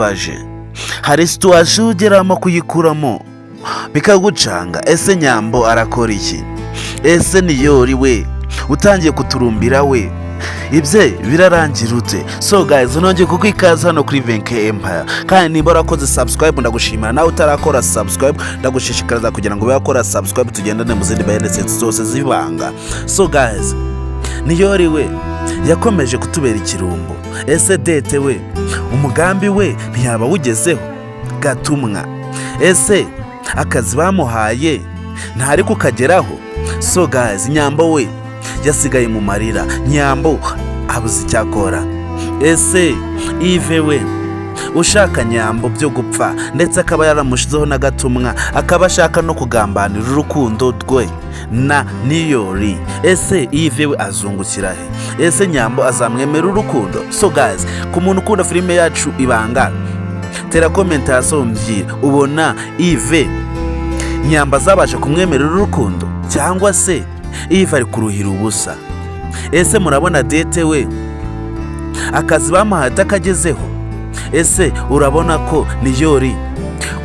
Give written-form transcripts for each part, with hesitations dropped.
bikubabaje, hari situwasiyo ugeramo kuyikuramo bikagucanga. Ese Nyambo arakora iki? Ese Niyori we utangiye kuturumbira we ibye birarangira ute? So guys, nongeye kukwikaza hano kuri Venke Empire, kandi niba warakoze subscribe ndagushimira, nawe utarakora subscribe ndagushishikariza kugira ngo ube wakora subscribe tugendane mu zindi behind zose zibanga. So guys, Niyori we yakomeje kutubera ikirumbo. Ese Dete we umugambi we ntiyaba wugezeho gatumwa? Ese akazi bamuhaye ntari kukageraho? So guys, Nyambo we yasigaye mu marira, Nyambo abuze icyakora. Ese Yves we ushaka Nyambo byo gupfa, ndetse akaba yaramushizeho na gatumwa, akaba ashaka no kugambanira urukundo rwe na Niyori. Ese Yves we azungukira he? Ese Nyambo azamwemera urukundo? So guys, ku muntu ukunda filime yacu Ibanga, tera commentation mbwira, ubona Yves Nyambo azabasha kumwemerera urukundo cyangwa se Yves ari kuruhira ubusa? Ese murabona Dete we akazi bamuhaye atakagezeho? Ese urabona ko Niyori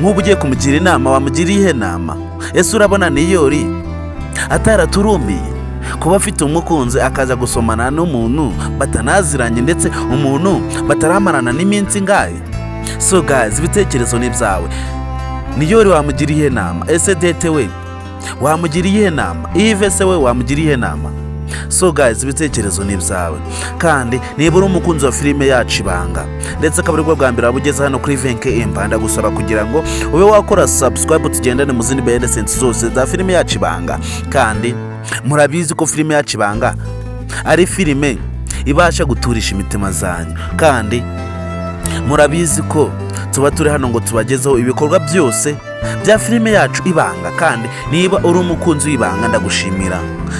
nk'ubu ugiye kumugira inama wamugiriye inama? Ese urabona Niyori ataraturumbiye kuba afite umukunzi akaza gusomana n'umuntu batanaziranye, ndetse umuntu bataramarana n'iminsi ngahe? So guys, ibitekerezo ni byawe. Niyori wamugiriye inama? Ese Dete we wamugiriye inama? Yves we wamugiriye inama? So guys, ibitekerezo ni byawe. Kandi niba uri umukunzi wa filime yacu Ibanga, ndetse akaba aribwo bwa mbere wabugeze hano kuri Venke Empire, ndagusaba kugira ngo ube wakora subscribe tugendane mu zindi behind zose za filime yacu Ibanga. Kandi murabizi ko filime yacu Ibanga ari filime ibasha guturisha imitima zanyu, kandi murabizi ko tuba turi hano ngo tubagezeho ibikorwa byose bya filime yacu Ibanga. Kandi niba uri umukunzi w'Ibanga ndagushimira,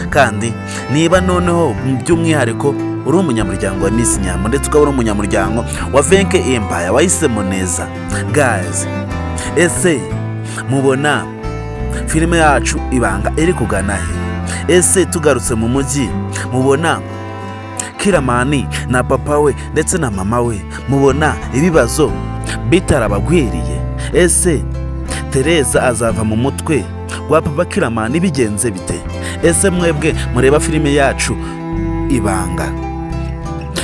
kandi niba noneho by'umwihariko uri umunyamuryango wa Miss Nyambo, ndetse ukaba uri umunyamuryango wa Venke Empire, wahisemo neza. Guys, ese mubona filime yacu Ibanga iri kugana he? Ese tugarutse mu mujyi, mubona Kiramani na papa we ndetse na mama we mubona ibibazo bitarabagwiriye? Ese Tereza azava mu mutwe wa papa Kiramani bigenze bite? Ese mwebwe mureba filime yacu Ibanga,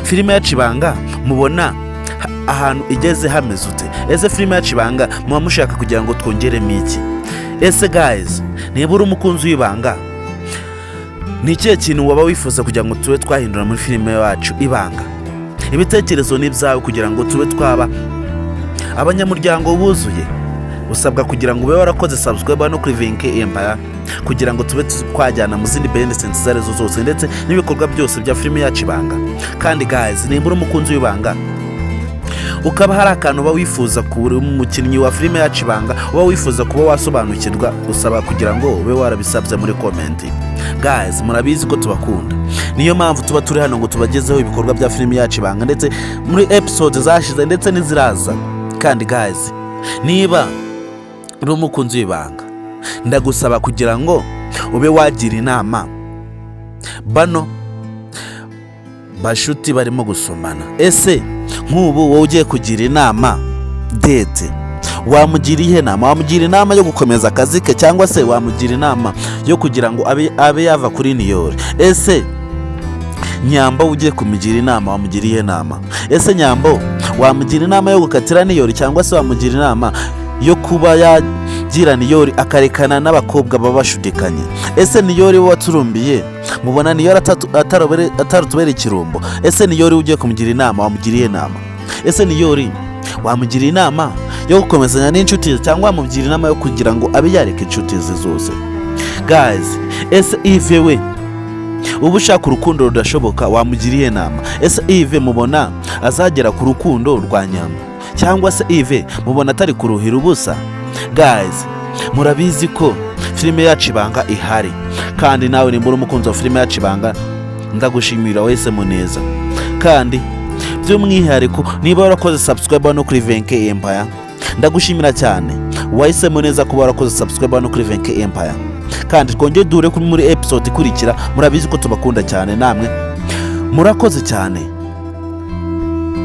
filime yacu Ibanga mubona ahantu igeze hameze ute? Ese filime yacu Ibanga muba mushaka kugira ngo twongeremo iki? Ese guys, niba uri umukunzi w'Ibanga, ni ikihe kintu waba wifuza kugira ngo tube twahindura muri filime yacu Ibanga? Ibitekerezo ni byawe kugira ngo tube twaba abanyamuryango buzuye. Usabwa kugira ngo ube warakoze subscribe no kuri Venke Empire kugira ngo tube twajyana mu zindi behind zose zose, ndetse n'ibikorwa byose bya filime yacu Ibanga. Kandi guys, niba uri umukunzi w'Ibanga, ukaba hari akantu uba wifuza kuba umukinnyi wa filime yacu Ibanga, uba wifuza kuba wasobanukirwa, usaba kugira ngo ube warabisabye muri comment. Guys, murabizi ko tubakunda, niyo mpamvu tuba turi hano ngo tubagezeho ibikorwa bya filime yacu Ibanga, ndetse muri episode zashize ndetse n'iziraza. Kandi guys, niba uri umukunzi w'Ibanga, ndagusaba kugira ngo ube wagira inama bano bashuti barimo gusomana. Ese nk'ubu wowe ugiye kugira inama Dete, wamugiriye inama? Wamugira inama yo gukomeza akazi ke, cyangwa se wamugira inama yo kugira ngo abe yava kuri Niyori? Ese Nyambo ugiye kumugira inama wamugiriye inama? Ese Nyambo wamugira inama yo gukatira Niyori, cyangwa se wamugira inama yo kuba yagira Niyori akarekana n'abakobwa baba bashudikanye? Ese Niyori waturumbiye, mubona Niyori atarutubera ikirumbo? Ese Niyori ugiye kumugira inama wamugiriye inama? Ese Niyori wamugira inama yo gukomezanya n'inshuti, cyangwa wamugira inama yo kugira ngo abe yareka inshuti ze zose? Guys, ese Yves we ubu ushaka urukundo rudashoboka wamugiriye inama? Ese Yves mubona azagera ku rukundo rwa Nyambo, cyangwa se Yves mubona atari kuruhira ubusa? Guys, murabizi ko filime yacu Ibanga ihari, kandi nawe nimba uri umukunzi wa filime yacu Ibanga ndagushimira, wahisemo neza. Kandi by'umwihariko niba warakoze subscribe no kuri Venke Empire, ndagushimira cyane, wahisemo neza kuba warakoze subscribe no kuri Venke Empire. Kandi twongeye duhure muri episode ikurikira. Murabizi ko tubakunda cyane, namwe murakoze cyane.